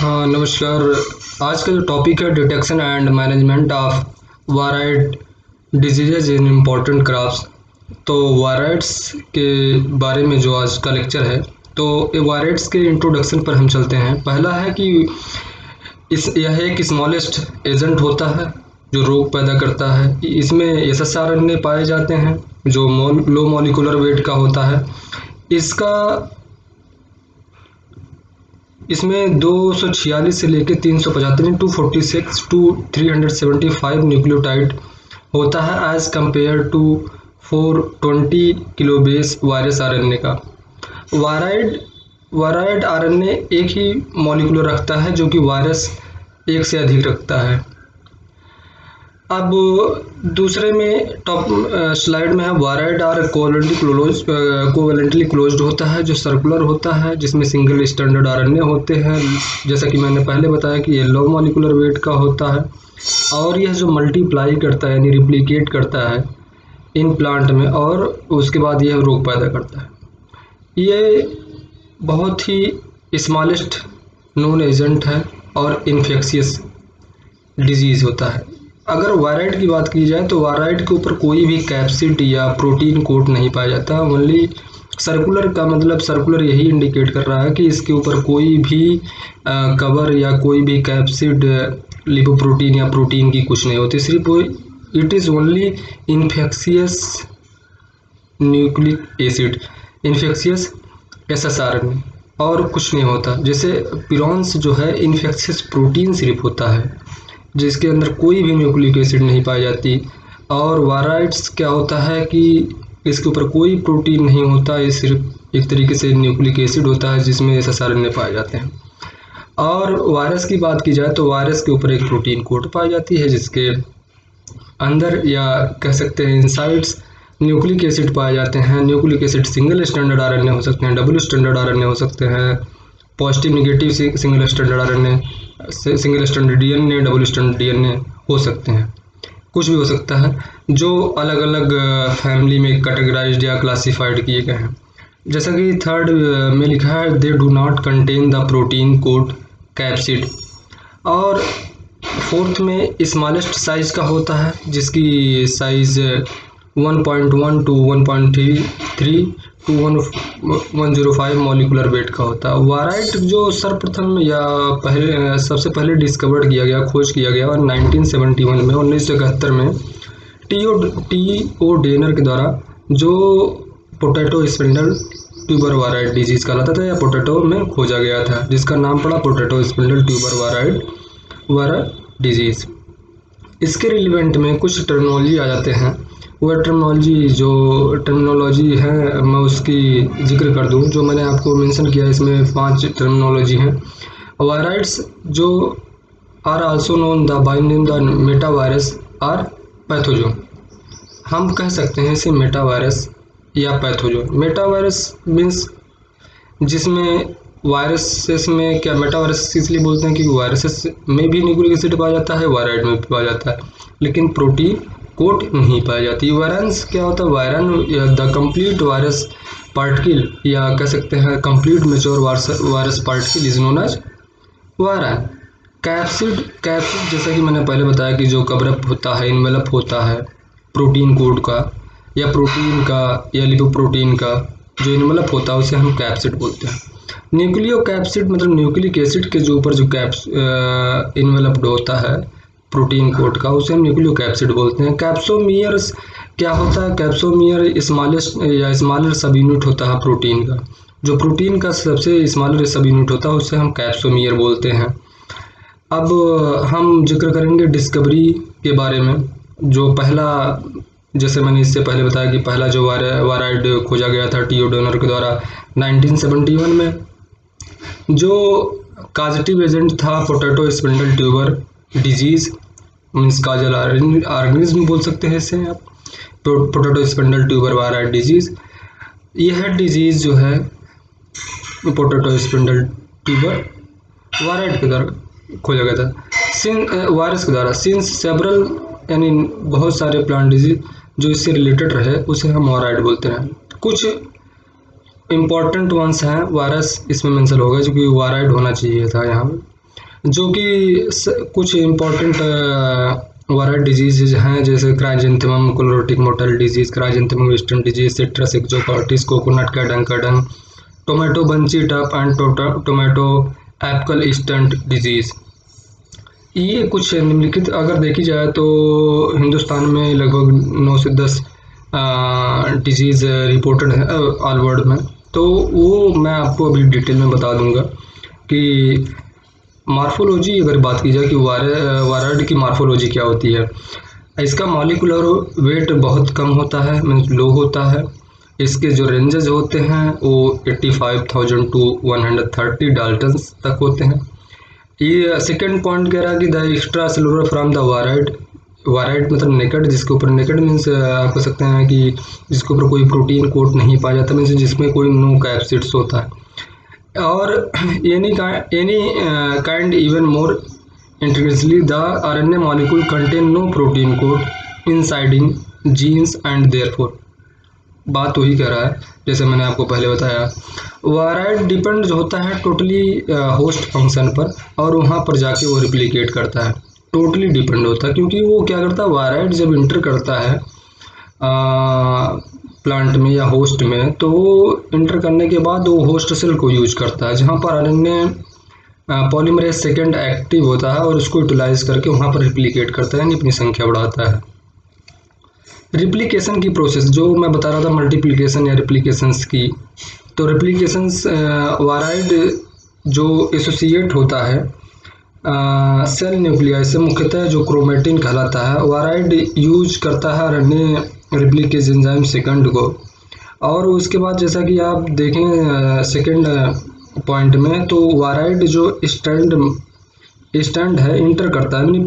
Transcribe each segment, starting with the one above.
हाँ नमस्कार। आज का जो टॉपिक है detection and management of wired diseases in important crops. तो वायराइड्स के बारे में जो आज का लेक्चर है, तो ये वायराइड्स के इंट्रोडक्शन पर हम चलते हैं। पहला है कि यह एक स्मॉलेस्ट एजेंट होता है जो रोग पैदा करता है। इसमें एसएसआरएनए पाए जाते हैं जो लो मॉलिक्यूलर वेट का होता है। इसमें 246 से लेकर 375 246 टू 375 न्यूक्लियोटाइड होता है as compared to 420 kilobase virus RNA का। वायराइड आरएनए एक ही मॉलिक्यूल रखता है जो कि वायरस एक से अधिक रखता है। अब दूसरे में टॉप स्लाइड में है वायराइड आर कोवेलेंटली क्लोज्ड होता है जो सर्कुलर होता है, जिसमें सिंगल स्टैंडर्ड आरएनए होते हैं। जैसा कि मैंने पहले बताया कि ये लो मॉलिक्यूलर वेट का होता है और यह जो मल्टीप्लाई करता है यानी रिप्लिकेट करता है इन प्लांट में और उसके बाद यह रोग पैदा करता है। ये बहुत ही स्मॉलेस्ट नोन एजेंट है और इन्फेक्शियस डिजीज़ होता है। अगर वायराइड की बात की जाए तो वायराइड के ऊपर कोई भी कैप्सिड या प्रोटीन कोट नहीं पाया जाता। ओनली सर्कुलर का मतलब सर्कुलर यही इंडिकेट कर रहा है कि इसके ऊपर कोई भी कवर या कोई भी कैप्सिड लिपोप्रोटीन या प्रोटीन की कुछ नहीं होती। सिर्फ it is only infectious nucleic acid, infectious एसएसआरएनए और कुछ नहीं होता। जैसे पिरोन्स जो है इन्फेक्शियस प्रोटीन सिर्फ होता है जिसके अंदर कोई भी न्यूक्लिक एसिड नहीं पाई जाती। और वायराइड्स क्या होता है कि इसके ऊपर कोई प्रोटीन नहीं होता, ये सिर्फ एक तरीके से न्यूक्लिक एसिड होता है जिसमें एसएसआरएनए पाए जाते हैं। और वायरस की बात की जाए तो वायरस के ऊपर एक प्रोटीन कोट पाई जाती है जिसके अंदर या कह सकते हैं इनसाइड्स न्यूक्लिक एसिड पाए जाते हैं। Nucleic acid single standard RNA हो सकते हैं, डबल स्टैंडर्ड आरएनए हो सकते हैं, positive negative single standard RNA, single standard DNA, double standard DNA हो सकते हैं, कुछ भी हो सकता है जो अलग अलग फैमिली में कैटेगराइज्ड या क्लासिफाइड किए गए हैं। जैसा कि थर्ड में लिखा है they do not contain the protein coat capsid. और फोर्थ में स्मॉलेस्ट साइज का होता है जिसकी size 1.1 to 1.3 to 105 molecular weight का होता है। वायराइड जो सर्वप्रथम या सबसे पहले डिस्कवर्ड किया गया, खोज किया गया 1971 में 1971 में टी.ओ. डेनर के द्वारा, जो potato spindle tuber viroid disease कहलाता था या पोटैटो में खोजा गया था, जिसका नाम पड़ा potato spindle tuber viroid disease. इसके रिलेवेंट में कुछ टर्मिनोलॉजी आ जाते हैं। वह टर्मिनोलॉजी है मैं उसकी जिक्र कर दूं जो मैंने आपको मेंशन किया। इसमें 5 टर्मिनोलॉजी हैं। वायराइड्स जो are also known the by name the metavirus are pathogen. हम कह सकते हैं इसे मेटावायरस या पैथोजोन। मेटावायरस मीन्स जिसमें वायरसेस में क्या मेटावायरस इसलिए बोलते हैं क्योंकि वायरसेस में भी न्यूक्लिक एसिड पाया जाता है, वायराइड में भी पाया जाता है, लेकिन प्रोटीन कोट नहीं पाई जाती। वायरस क्या होता है? Virion the complete virus particle या कह सकते हैं complete mature virus particle is known as virion. Capsid जैसा कि मैंने पहले बताया कि जो कवरअप होता है, इन्वेलप होता है प्रोटीन कोड का या प्रोटीन का या लिपोप्रोटीन का जो इन्वेलप होता है उसे हम कैप्सिड बोलते हैं। न्यूक्लियो कैप्सिड मतलब न्यूक्लिक एसिड के जो ऊपर जो इन्वेलप्ड होता है प्रोटीन कोट का, उसे हम न्यूक्लियो कैप्सिड बोलते हैं। कैप्सोमियर्स क्या होता है? कैप्सोमियर स्मॉलर सब यूनिट होता है प्रोटीन का। जो प्रोटीन का सबसे स्मॉलर सब यूनिट होता है उसे हम कैप्सोमियर बोलते हैं। अब हम जिक्र करेंगे डिस्कवरी के बारे में। जो पहला, जैसे मैंने इससे पहले बताया कि पहला जो वायराइड खोजा गया था टी.ओ. डेनर के द्वारा 1971 में। जो काजेटिव एजेंट था potato spindle tuber disease means causal organism बोल सकते हैं इसे आप, potato spindle tuber viroid disease. यह डिजीज़ जो है पोटैटो स्पिंडल ट्यूबर वायराइड के द्वारा खोजा गया था वायरस के द्वारा। सिंस सेवरल यानी बहुत सारे प्लांट डिजीज जो इससे रिलेटेड रहे उसे हम वायराइड बोलते हैं। कुछ इम्पॉर्टेंट वंस हैं वायरस इसमें मेंशन होगा जो कि वायराइड होना चाहिए था यहाँ पे। जो कि कुछ इम्पोर्टेंट वायरल डिजीज़ हैं, जैसे chrysanthemum chlorotic mottle disease, chrysanthemum western disease, citrus exocortis, coconut का डंकडंग, tomato bunchy top and tomato apple stunt disease. ये कुछ निम्नलिखित अगर देखी जाए तो हिंदुस्तान में लगभग 9 से 10 डिजीज़ रिपोर्टेड है ऑल वर्ल्ड में। तो वो मैं आपको अभी डिटेल में बता दूंगा कि मार्फोलॉजी अगर बात की जाए कि वायरॉइड की मार्फोलॉजी क्या होती है। इसका मॉलिक्यूलर वेट बहुत कम होता है, मीन्स लो होता है। इसके जो रेंजेस होते हैं वो 85,000 टू 130 डाल्टन्स तक होते हैं। ये सेकेंड पॉइंट कह रहा है कि the extra cellular from the viroid मतलब नेकेड, जिसके ऊपर नेकेड मीन्स आप कह सकते हैं कि जिसके ऊपर कोई प्रोटीन कोट नहीं पाया जाता, मीन्स जिसमें कोई नो कैप्सिड्स होता है। और any kind even more intensely the RNA molecule contain no protein coat encoding genes and therefore. बात वही कह रहा है जैसे मैंने आपको पहले बताया। वायरॉइड डिपेंड होता है टोटली होस्ट फंक्शन पर, और वहाँ पर जाके वो रिप्लिकेट करता है। टोटली डिपेंड होता है, क्योंकि वो क्या करता है, वायरॉइड जब इंटर करता है प्लांट में या होस्ट में, तो वो इंटर करने के बाद वो होस्ट सेल को यूज करता है, जहाँ पर आरएनए पॉलीमरेज सेकेंड एक्टिव होता है, और उसको यूटिलाइज करके वहाँ पर रिप्लिकेट करता है, यानी अपनी संख्या बढ़ाता है। रिप्लिकेशन की प्रोसेस जो मैं बता रहा था, मल्टीप्लिकेशन या रिप्लिकेशंस की, तो रिप्लिकेशंस वायरॉइड जो एसोसिएट होता है सेल न्यूक्लियाई से, मुख्यतः जो क्रोमेटिन कहलाता है, वायरॉइड यूज करता है आरएनए रिप्लिकेज एंजाइम सेकंड को। और उसके बाद जैसा कि आप देखें सेकंड पॉइंट में, तो वायरॉइड जो स्टैंड है इंटर करता है, यानी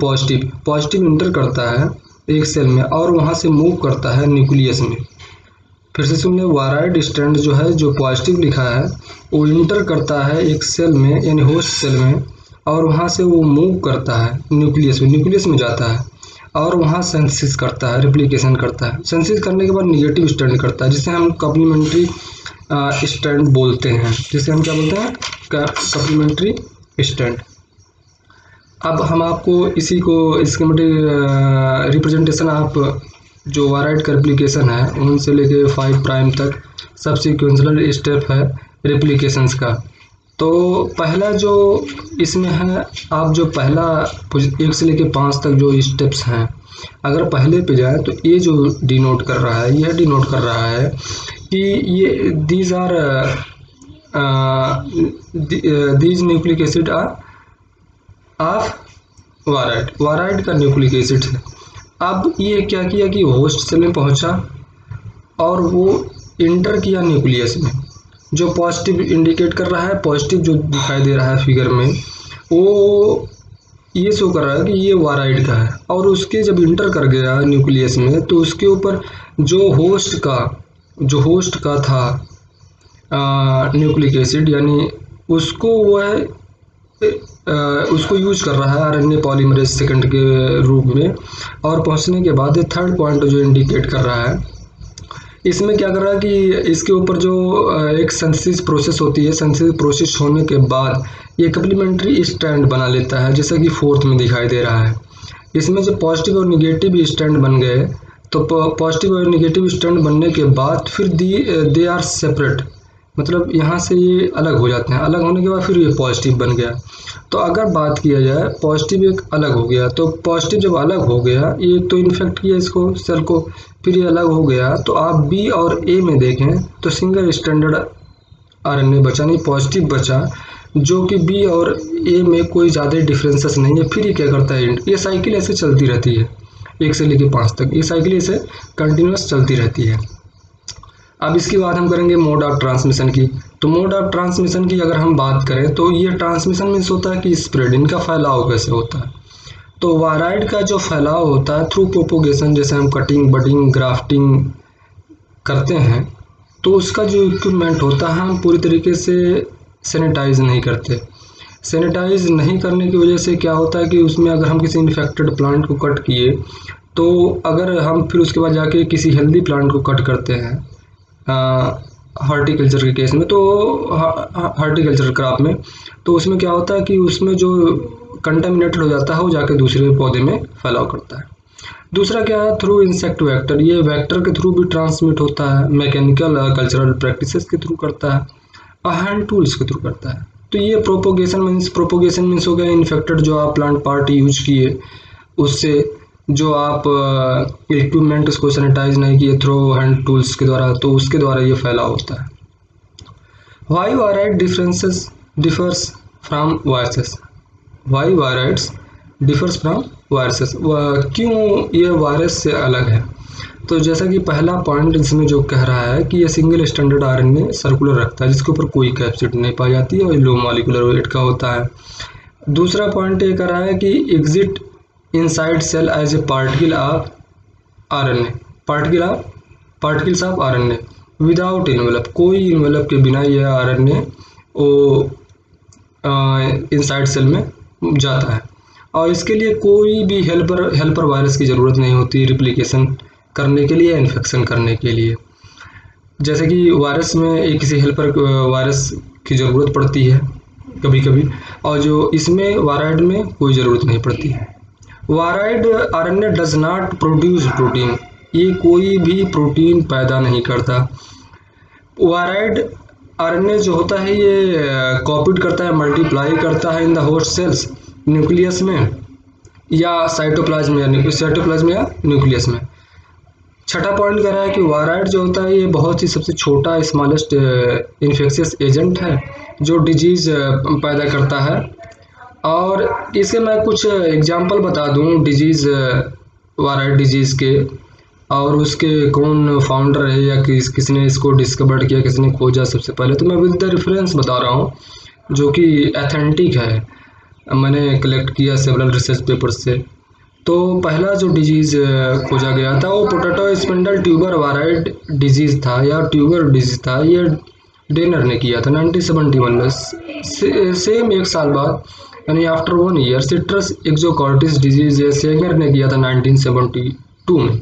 पॉजिटिव इंटर करता है एक सेल में, और वहाँ से मूव करता है न्यूक्लियस में। फिर से सुनिए, वायरॉइड स्टैंड जो है, जो पॉजिटिव लिखा है, वो इंटर करता है एक सेल में यानी होस्ट सेल में, और वहाँ से वो मूव करता है न्यूक्लियस में जाता है, और वहाँ सिंथेसिस करता है, रिप्लिकेशन करता है। सिंथेसिस करने के बाद निगेटिव स्टैंड करता है, जिसे हम कॉम्प्लीमेंट्री स्टैंड बोलते हैं, जिसे हम क्या बोलते हैं, कॉम्प्लीमेंट्री स्टैंड। अब हम आपको इसी को इसके रिप्रेजेंटेशन आप जो वायरॉइड का रिप्लिकेशन है उनसे लेके 5 प्राइम तक सब सीक्वेंशियल स्टेप है रिप्लिकेशंस का। तो पहला जो इसमें है, आप जो पहला 1 से लेके 5 तक जो स्टेप्स हैं, अगर पहले पे जाए तो ये जो डिनोट कर रहा है, यह डिनोट कर रहा है कि ये these nucleic acid are of viroid का न्यूक्लिक एसिड है। अब ये क्या किया कि होस्ट सेल में पहुंचा और वो इंटर किया न्यूक्लियस में। जो पॉजिटिव इंडिकेट कर रहा है, पॉजिटिव जो दिखाई दे रहा है फिगर में, वो ये शो कर रहा है कि ये वायरॉइड का है। और उसके जब इंटर कर गया न्यूक्लियस में, तो उसके ऊपर जो होस्ट का था न्यूक्लिक एसिड, यानी उसको वह उसको यूज कर रहा है आरएनए पॉलीमरेज सेकंड के रूप में। और पहुंचने के बाद थर्ड पॉइंट जो इंडिकेट कर रहा है, इसमें क्या कर रहा है कि इसके ऊपर जो एक सिंथेसिस प्रोसेस होती है, सिंथेसिस प्रोसेस होने के बाद ये कम्प्लीमेंट्री स्टैंड बना लेता है, जैसा कि 4th में दिखाई दे रहा है। इसमें जो पॉजिटिव और निगेटिव स्टैंड बन गए, तो पॉजिटिव और निगेटिव स्टैंड बनने के बाद फिर दे आर सेपरेट, मतलब यहाँ से ये अलग हो जाते हैं। अलग होने के बाद फिर ये पॉजिटिव बन गया। तो अगर बात किया जाए, पॉजिटिव एक अलग हो गया, तो पॉजिटिव जब अलग हो गया, ये तो इन्फेक्ट किया इसको सेल को, फिर ये अलग हो गया, तो आप बी और ए में देखें तो सिंगल स्टैंडर्ड आरएनए बचा, नहीं पॉजिटिव बचा, जो कि बी और ए में कोई ज़्यादा डिफरेंसेस नहीं है। फिर ये क्या करता है, ये साइकिल ऐसे चलती रहती है 1 से लेकर 5 तक, ये साइकिल ऐसे कंटिन्यूस चलती रहती है। अब इसके बाद हम करेंगे मोड ऑफ ट्रांसमिशन की। तो मोड ऑफ ट्रांसमिशन की अगर हम बात करें, तो ये ट्रांसमिशन मीन्स होता है कि स्प्रेड, इनका फैलाव कैसे होता है। तो वायरॉइड का जो फैलाव होता है थ्रू प्रोपोगेशन, जैसे हम कटिंग, बडिंग, ग्राफ्टिंग करते हैं, तो उसका जो इक्विपमेंट होता है हम पूरी तरीके से सैनिटाइज नहीं करते। सैनिटाइज नहीं करने की वजह से क्या होता है कि उसमें अगर हम किसी इन्फेक्टेड प्लांट को कट किए, तो अगर हम फिर उसके बाद जाके किसी हेल्दी प्लांट को कट करते हैं हॉर्टिकल्चर के केस में, तो हॉर्टिकल्चर क्रॉप में, तो उसमें क्या होता है कि उसमें जो कंटामिनेटेड हो जाता है वो जाके दूसरे पौधे में फैलाव करता है। दूसरा क्या है, थ्रू इंसेक्ट वेक्टर, ये वेक्टर के थ्रू भी ट्रांसमिट होता है, मैकेनिकल कल्चरल प्रैक्टिसेस के थ्रू करता है और हैंड टूल्स के थ्रू करता है। तो ये प्रोपोगेशन मीन्स हो गया इन्फेक्टेड जो आप प्लांट पार्ट यूज किए उससे, जो आप इक्विपमेंट उसको सैनिटाइज नहीं किए थ्रू हैंड टूल्स के द्वारा, तो उसके द्वारा ये फैलाव होता है। Why viroid differs from viruses, why viroids differs from viruses, क्यों ये वायरस से अलग है। तो जैसा कि पहला पॉइंट इसमें जो कह रहा है कि ये सिंगल स्टैंडर्ड आरएनए सर्कुलर रखता है जिसके ऊपर कोई कैप्सिड नहीं पाई जाती है और लो मॉलिक्यूलर वेट का होता है। दूसरा पॉइंट ये कह रहा है कि exist inside cell as a particle of RNA, particles of RNA without envelope, कोई इन्वेलप के बिना यह आरएनए वो इनसाइड सेल में जाता है और इसके लिए कोई भी हेल्पर वायरस की ज़रूरत नहीं होती रिप्लिकेशन करने के लिए या इन्फेक्शन करने के लिए। जैसे कि वायरस में एक किसी हेल्पर वायरस की ज़रूरत पड़ती है कभी कभी, और जो इसमें वायराइड में कोई ज़रूरत नहीं पड़ती है। Wired RNA does not produce protein, ये कोई भी प्रोटीन पैदा नहीं करता। वायराइड आरएनए जो होता है ये कॉपीड करता है, मल्टीप्लाई करता है in the host cells, nucleus में या साइटोप्लाज्म या न्यूक्लियस में। छठा पॉइंट कह रहा है कि वायराइड जो होता है ये बहुत ही सबसे छोटा स्मॉलेस्ट इन्फेक्शियस एजेंट है जो डिजीज़ पैदा करता है। और इसे मैं कुछ एग्जांपल बता दूं डिजीज़, वायराइड डिजीज़ के, और उसके कौन फाउंडर है या किसने इसको डिस्कवर किया, किसने खोजा सबसे पहले। तो मैं विद द रेफरेंस बता रहा हूँ जो कि ऑथेंटिक है, मैंने कलेक्ट किया सेवरल रिसर्च पेपर्स से। तो पहला जो डिजीज़ खोजा गया था वो potato spindle tuber viroid disease था या ट्यूबर डिजीज़ था, ये डेनर ने किया था 1971 में। सेम एक साल बाद यानी after 1 year citrus exocortis disease Sanger ने किया था 1972 में।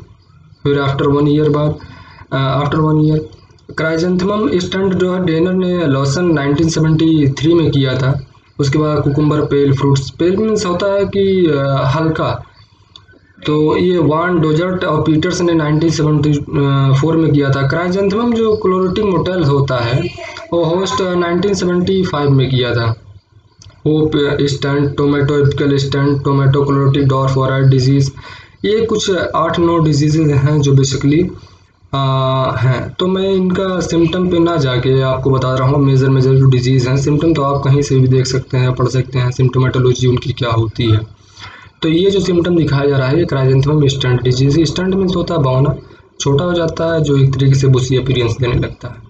फिर आफ्टर 1 ईयर क्राइजेंथेमम स्टंट जो है डेनर ने लॉसन 1973 में किया था। उसके बाद कुकुम्बर पेल फ्रूट्स, पेल मीन्स होता है कि हल्का, तो ये वान डोजर्ट और पीटर्स ने 1974 में किया था। क्राइजेंथेमम जो क्लोरोटिक मोटेल होता है वो होस्ट 1975 में किया था। Hope stunt, tomato apical stunt, tomato chlorotic dwarf viroid disease, ये कुछ 8-9 डिजीज़ हैं जो बेसिकली हैं। तो मैं इनका सिम्टम पे ना जाके आपको बता रहा हूँ मेजर जो डिजीज़ हैं। सिम्टम तो आप कहीं से भी देख सकते हैं, पढ़ सकते हैं, सिम्टोमेटोलॉजी उनकी क्या होती है। तो ये जो सिम्टम दिखाया जा रहा है ये chrysanthemum stunt disease, stunt means होता है बौना, छोटा हो जाता है जो एक तरीके से बुसी अपीयरेंस देने लगता है।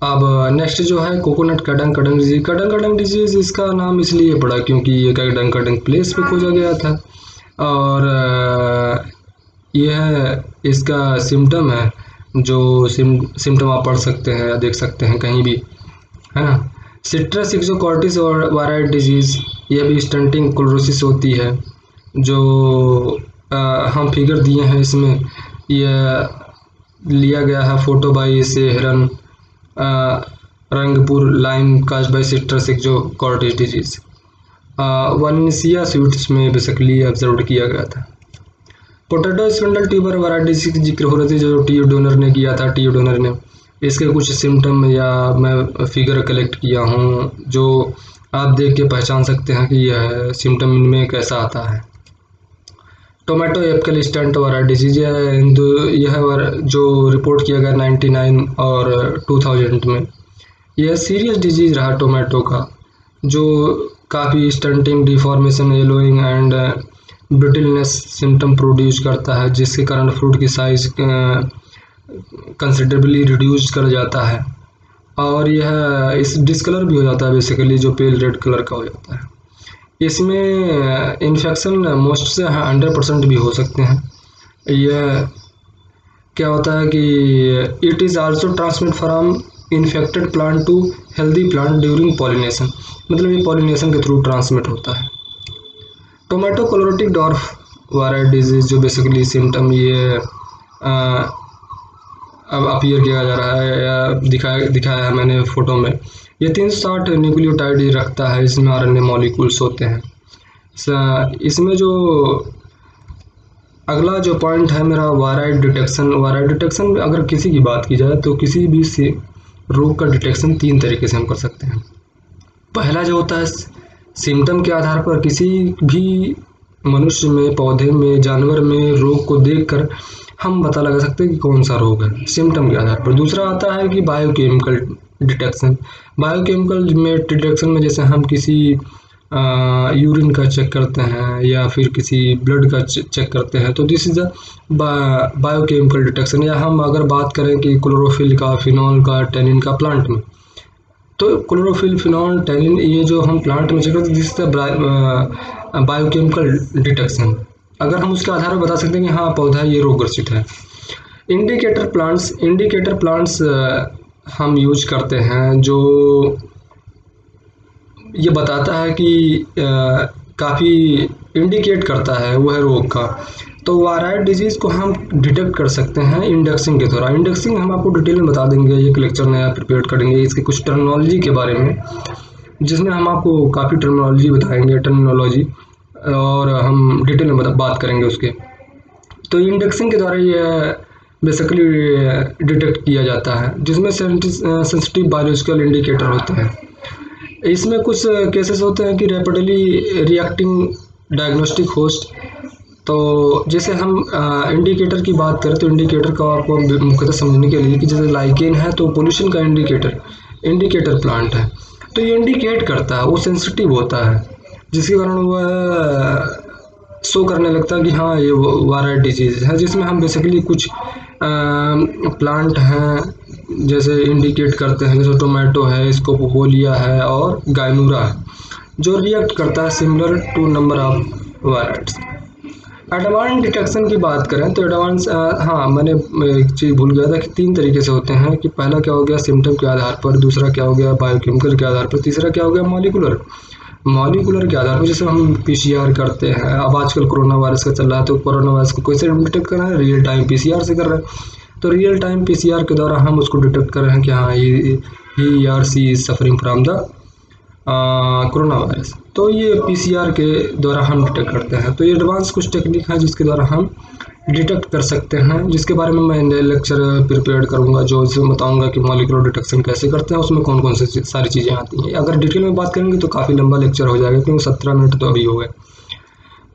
अब नेक्स्ट जो है कोकोनट कडंग डिजीज़। कडंग डिजीज़ इसका नाम इसलिए पड़ा क्योंकि ये कडंग प्लेस पे खोजा गया था और यह इसका सिम्टम है जो सिम्टम आप पढ़ सकते हैं या देख सकते हैं कहीं भी, है ना। सिट्रस एक्सोकॉर्टिस और वायराइड डिजीज़, यह भी स्टंटिंग क्लोरोसिस होती है। जो हम फिगर दिए हैं इसमें यह लिया गया है फोटो बाई से हिरन Rangpur lime caused by citrus exocortis disease Valencia sweets में बेसिकली ऑब्जर्व किया गया था। Potato spindle tuber viroid disease की जिक्र हो रही थी जो टी डोनर ने किया था। टी डोनर ने इसके कुछ सिम्टम या मैं फिगर कलेक्ट किया हूँ जो आप देख के पहचान सकते हैं कि यह सिम्टम इनमें कैसा आता है। Tomato apical stunt wired disease यह जो रिपोर्ट किया गया 99 और 2000 में, यह सीरियस डिजीज रहा टोमेटो का, जो काफ़ी stunting, deformation, yellowing and brittleness symptom produce करता है जिसके कारण फ्रूट की साइज कंसिडरेबली रिड्यूस कर जाता है और यह इस डिस्कलर भी हो जाता है बेसिकली, जो पेल रेड कलर का हो जाता है। इसमें इन्फेक्शन मोस्ट से 100% भी हो सकते हैं। यह क्या होता है कि it is also transmit from infected plant to healthy plant during pollination, मतलब ये पॉलिनेशन के थ्रू ट्रांसमिट होता है। Tomato chlorotic dwarf viroid disease जो बेसिकली सिम्टम ये अब अपीयर किया जा रहा है या दिखाया है मैंने फ़ोटो में, ये 360 न्यूक्लियोटाइड रखता है, इसमें आरएनए मॉलिक्यूल्स होते हैं। इसमें जो अगला जो पॉइंट है मेरा वायराइड डिटेक्शन। वायराइड डिटेक्शन में अगर किसी की बात की जाए तो किसी भी से रोग का डिटेक्शन 3 तरीके से हम कर सकते हैं। पहला जो होता है सिम्टम के आधार पर, किसी भी मनुष्य में, पौधे में, जानवर में रोग को देखकर हम पता लगा सकते हैं कि कौन सा रोग है, सिम्टम के आधार पर। दूसरा आता है कि बायोकेमिकल डिटेक्शन। बायोकेमिकल में डिटेक्शन में जैसे हम किसी यूरिन का चेक करते हैं या फिर किसी ब्लड का चेक करते हैं, तो this is the biochemical detection. या हम अगर बात करें कि क्लोरोफिल का, फिनॉल का, टैनिन का प्लांट में, तो क्लोरोफिल, फिनॉल, टैनिन ये जो हम प्लांट में चेक करते हैं, this is the biochemical detection. अगर हम उसके आधार पर बता सकते हैं कि हाँ पौधा ये रोग ग्रसित है। इंडिकेटर प्लांट्स हम यूज करते हैं जो ये बताता है कि काफ़ी इंडिकेट करता है वह रोग का। तो वायराइड डिजीज़ को हम डिटेक्ट कर सकते हैं इंडेक्सिंग के द्वारा। इंडेक्सिंग हम आपको डिटेल में बता देंगे, एक लेक्चर नया प्रिपेयर करेंगे इसके कुछ टर्मिनोलॉजी के बारे में, जिसमें हम आपको काफ़ी टर्मिनोलॉजी बताएंगे, टर्मिनोलॉजी, और हम डिटेल में बात करेंगे उसके। तो इंडेक्सिंग के द्वारा ये बेसिकली डिटेक्ट किया जाता है, जिसमें सेंसिटिव बायोलॉजिकल इंडिकेटर होते हैं। इसमें कुछ केसेस होते हैं कि रैपिडली रिएक्टिंग डायग्नोस्टिक होस्ट। तो जैसे हम इंडिकेटर की बात करें तो इंडिकेटर का आपको मुख्यतः समझने के लिए कि जैसे लाइकेन है तो पोल्यूशन का इंडिकेटर प्लांट है, तो ये इंडिकेट करता है, वो सेंसिटिव होता है, जिसके कारण वह शो करने लगता है कि हाँ ये वायरल डिजीज़ है। जिसमें हम बेसिकली कुछ प्लांट हैं जैसे इंडिकेट करते हैं, जैसे टोमेटो है, स्कोपोलिया है और गाइनूरा है, जो रिएक्ट करता है similar to number of virals. Advance detection की बात करें तो एडवांस, हाँ मैंने एक चीज़ भूल गया था कि 3 तरीके से होते हैं, कि पहला क्या हो गया सिम्टम के आधार पर, दूसरा क्या हो गया बायोकेमिकल के आधार पर, तीसरा क्या हो गया मॉलिकुलर के आधार पर। जैसे हम PCR करते हैं, अब आजकल कोरोना वायरस का चल रहा है, तो कोरोना वायरस को कैसे डिटेक्ट कर रहे हैं, रियल टाइम PCR से कर रहे हैं। तो रियल टाइम PCR के द्वारा हम उसको डिटेक्ट कर रहे हैं कि हाँ he or she is suffering from the corona virus. तो ये PCR के द्वारा हम डिटेक्ट करते हैं। तो ये एडवांस कुछ टेक्निक है जिसके द्वारा हम डिटेक्ट कर सकते हैं, जिसके बारे में मैं लेक्चर प्रिपेयर करूंगा, जो इसमें बताऊंगा कि मॉलिक्यूलर डिटेक्शन कैसे करते हैं, उसमें कौन कौन सी सारी चीज़ें आती हैं। अगर डिटेल में बात करेंगे तो काफ़ी लंबा लेक्चर हो जाएगा, क्योंकि 17 मिनट तो अभी हो गए।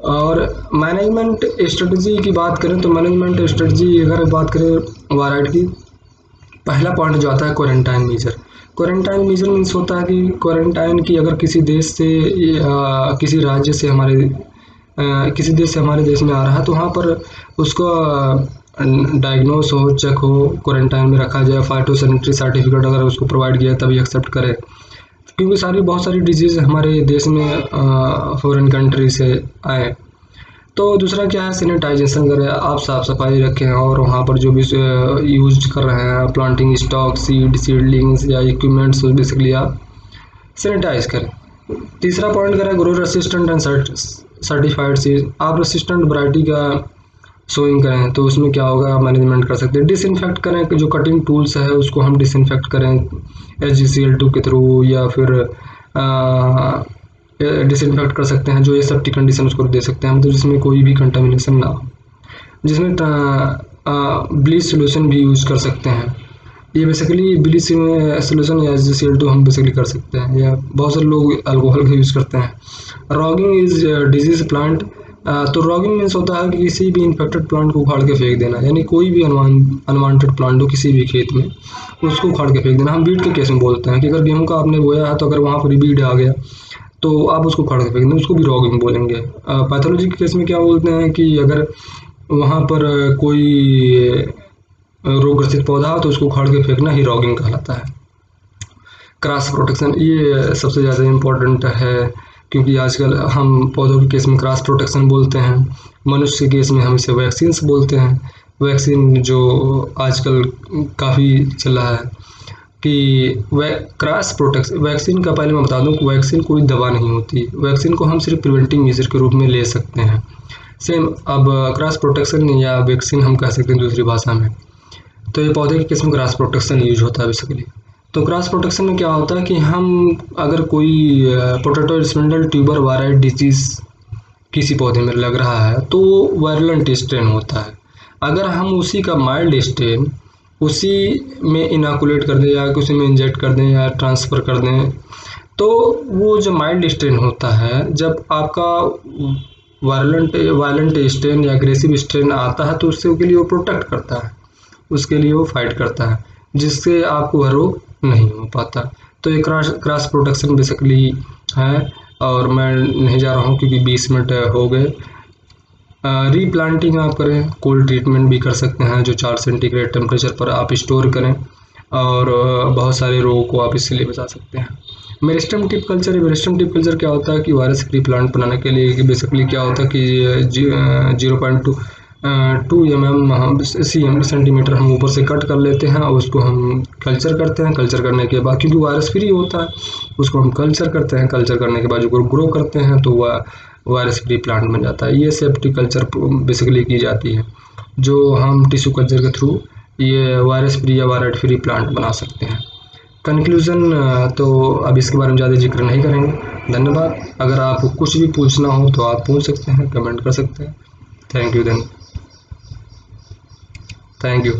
और मैनेजमेंट स्ट्रेटजी की बात करें तो मैनेजमेंट स्ट्रेटजी अगर बात करें वायराइड की, पहला पॉइंट जो आता है quarantine measure. Quarantine measure means होता है कि क्वारंटाइन की अगर किसी देश से किसी राज्य से किसी देश से हमारे देश में आ रहा है, तो वहाँ पर उसको डायग्नोस हो, चेक हो, क्वारंटाइन में रखा जाए, फाइटोसैनिटरी सर्टिफिकेट अगर उसको प्रोवाइड किया तभी एक्सेप्ट करे, क्योंकि बहुत सारी डिजीज़ हमारे देश में फॉरेन कंट्री से आए। तो दूसरा क्या है, सैनिटाइजेशन करें, आप साफ़ सफाई रखें, और वहाँ पर जो भी यूज कर रहे हैं प्लांटिंग स्टॉक, सीडलिंग्स या इक्विपमेंट्स, बेसिकली आप सैनिटाइज करें। तीसरा पॉइंट करें grow resistant and certified seed. आप रेसिस्टेंट वैरायटी का सोइंग करें तो उसमें क्या होगा, मैनेजमेंट कर सकते हैं। डिसइंफेक्ट करें, जो कटिंग टूल्स है उसको हम डिसइंफेक्ट करें HgCl2 के थ्रू, या फिर डिसइंफेक्ट कर सकते हैं, जो ये सेफ्टी कंडीशन उसको दे सकते हैं, मतलब जिसमें कोई भी कंटामिनेशन ना हो। जिसमें ब्लीच सोल्यूशन भी यूज कर सकते हैं। ये बेसिकली ब्लीच सोल्यूशन या HgCl2 हम बेसिकली कर सकते हैं, या बहुत सारे लोग अल्कोहल का यूज़ करते हैं। Ragging is disease plant. तो रॉगिंग मीन्स होता है कि किसी भी इन्फेक्टेड प्लांट को उखाड़ के फेंक देना, यानी कोई भी अनवांटेड प्लांट हो किसी भी खेत में उसको उखाड़ के फेंक देना। हम बीट के केस में बोलते हैं कि अगर गेहूं का आपने बोया है तो अगर वहाँ पर बीट आ गया तो आप उसको उखाड़ के फेंक दें, उसको भी रॉगिंग बोलेंगे। पैथोलॉजी के केस में क्या बोलते हैं कि अगर वहाँ पर कोई रोग ग्रसित पौधा हो तो उसको उखाड़ के फेंकना ही रॉगिंग कहलाता है। क्रॉस प्रोटेक्शन ये सबसे ज़्यादा इम्पोर्टेंट है, क्योंकि आजकल हम पौधों के केस में क्रॉस प्रोटेक्शन बोलते हैं, मनुष्य के केस में हम इसे वैक्सीन्स बोलते हैं। वैक्सीन जो आजकल काफ़ी चल रहा है कि क्रॉस प्रोटेक्शन। वैक्सीन का पहले मैं बता दूं कि वैक्सीन कोई दवा नहीं होती, वैक्सीन को हम सिर्फ प्रिवेंटिव मेजर के रूप में ले सकते हैं। सेम अब क्रॉस प्रोटेक्शन या वैक्सीन हम कह सकते हैं दूसरी भाषा में। तो ये पौधे की किस्म क्रॉस प्रोटेक्शन यूज होता है बेसिकली। तो क्रॉस प्रोटेक्शन में क्या होता है कि हम अगर कोई पोटैटो स्पिंडल ट्यूबर वायराइट डिजीज किसी पौधे में लग रहा है तो वायरलेंट स्ट्रेन होता है, अगर हम उसी का माइल्ड स्ट्रेन उसी में इनाकुलेट कर दें या उसी में इंजेक्ट कर दें या ट्रांसफ़र कर दें, तो वो जो माइल्ड स्ट्रेन होता है, जब आपका वायलेंट स्ट्रेन या अग्रेसिव स्ट्रेन आता है तो उसके लिए वो प्रोटेक्ट करता है, उसके लिए वो फाइट करता है, जिससे आपको वह रोग नहीं हो पाता। तो ये क्रॉस प्रोटेक्शन बेसिकली है। और मैं नहीं जा रहा हूँ क्योंकि 20 मिनट हो गए। रीप्लांटिंग आप करें, कोल्ड ट्रीटमेंट भी कर सकते हैं जो 4 सेंटीग्रेड टेम्परेचर पर आप स्टोर करें, और बहुत सारे रोगों को आप इससे बचा सकते हैं। Meristem tip culture, meristem tip culture क्या होता है कि वायरस फ्री प्लांट बनाने के लिए बेसिकली क्या होता है कि 0.2 mm सेंटीमीटर हम ऊपर से कट कर लेते हैं और उसको हम कल्चर करते हैं। कल्चर करने के बाद क्योंकि वायरस फ्री होता है उसको हम कल्चर करते हैं, कल्चर करने के बाद जो ग्रो करते हैं तो वह वायरस फ्री प्लांट बन जाता है। ये सेफ्टी कल्चर बेसिकली की जाती है, जो हम टिश्यू कल्चर के थ्रू ये वायरस फ्री या वायराइड फ्री प्लांट बना सकते हैं। कंक्लूज़न तो अब इसके बारे में ज़्यादा जिक्र नहीं करेंगे। धन्यवाद। अगर आपको कुछ भी पूछना हो तो आप पूछ सकते हैं, कमेंट कर सकते हैं। Thank you.